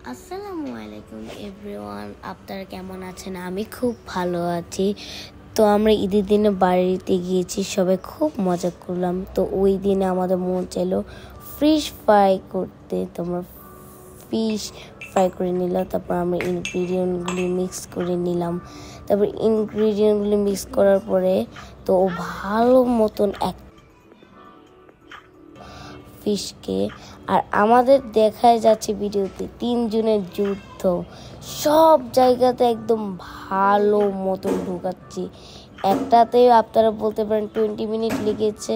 আসসালামু আলাইকুম এভরিওয়ান, আপনারা কেমন আছেন? আমি খুব ভালো আছি। তো আমরা ঈদের দিনে বাড়িতে গিয়েছি, সবাই খুব মজা করলাম। তো ওই দিনে আমাদের মন চাইলো ফিশ ফ্রাই করতে। তোমরা ফিশ ফ্রাই করে নিলাম, তারপর আমরা ইনগ্রিডিয়েন্টগুলি মিক্স করে নিলাম। তারপর ইনগ্রিডিয়েন্টগুলি মিক্স করার পরে তো ভালো মতন এক ফিশকে, আর আমাদের দেখায় যাচ্ছে ভিডিওতে 3 জনের যুদ্ধ। সব জায়গাতে একদম ভালো মতন ঢুকাচ্ছি। একটাতে আপনারা বলতে পারেন 20 মিনিট লেগেছে।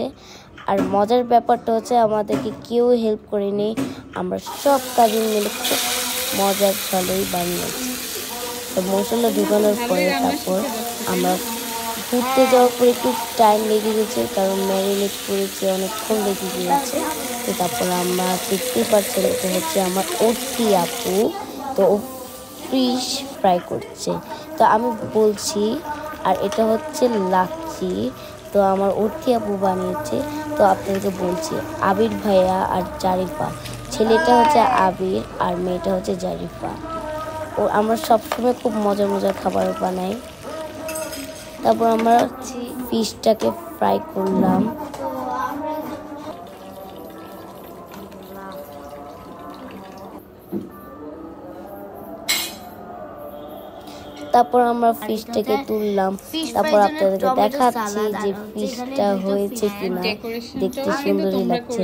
আর মজার ব্যাপারটা হচ্ছে আমাদেরকে কেউ হেল্প করেনি, আমরা সব কাজিন মিলে খুব মজার ছলেই বানিয়েছি। তো মশলা ঢুকানোর পরে তারপর আমরা ঘুরতে যাওয়ার পরে একটু টাইম লেগে গেছে, কারণ ম্যারিনেট করেছে, অনেকক্ষণ লেগে গিয়েছে। তো তারপর আমরা দেখতেই পাচ্ছেন এটা হচ্ছে আমার অর্থি আপু। তো ও ফিশ ফ্রাই করছে, তো আমি বলছি। আর এটা হচ্ছে লাচ্ছি, তো আমার অর্থি আপু বানিয়েছে। তো আপনাদেরকে বলছি আবির ভাইয়া আর জারিফা, ছেলেটা হচ্ছে আবির আর মেয়েটা হচ্ছে জারিফা। ও আমরা সবসময় খুব মজার মজার খাবার বানাই। তারপর আমরা ফিশটাকে ফ্রাই করলাম। তারপর আমরা ফিশটাকে তুললাম। তারপর আপনাদেরকে দেখাচ্ছি যে ফিশটা হয়েছে কিনা, দেখতে সুন্দরই লাগছে।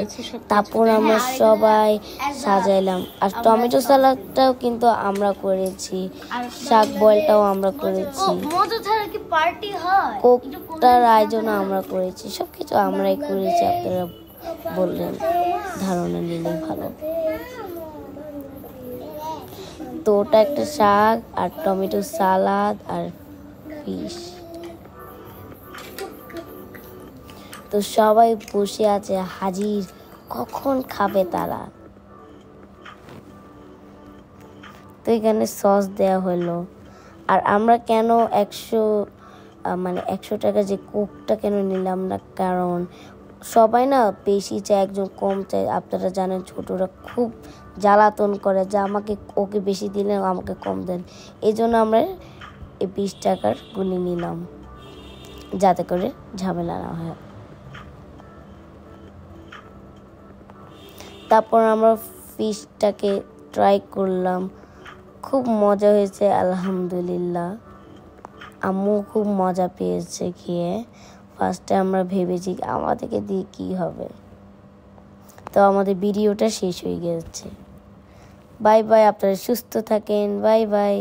তারপর আমরা সবাই সাজাইলাম। আর টমেটো সালাডটাও কিন্তু আমরা করেছি, শাক বয়েলটাও আমরা করেছি, কোকটার আয়োজনও আমরা করেছি, সবকিছু আমরাই করেছি। আপনারা বললেন, ধারণা নিলেই ভালো। তো ওটা একটা শাক আর টমেটো সালাদ আর ফিশ। তো সবাই বসে আছে হাজির, কখন খাবে তারা। তো এখানে সস দেওয়া হলো। আর আমরা কেন 100 টাকা যে কোকটা কেন নিলাম না, কারণ সবাই না বেশি চায়, একজন কম চায়। আপনারা জানেন ছোটরা খুব জ্বালাতন করে যে আমাকে ওকে বেশি দিলে আমাকে কম দেন। এই জন্য আমরা এই 20 টাকার গুলি নিলাম, যাতে করে ঝামেলা না হয়। তারপর আমরা ফিশটাকে ট্রাই করলাম, খুব মজা হয়েছে আলহামদুলিল্লাহ। আম্মু খুব মজা পেয়েছে খেয়ে। ফার্স্টে আমরা ভেবেছি আমাদেরকে দিয়ে কী হবে। তো আমাদের ভিডিওটা শেষ হয়ে গেছে। বাই বাই, আপনারা সুস্থ থাকেন। Bye bye.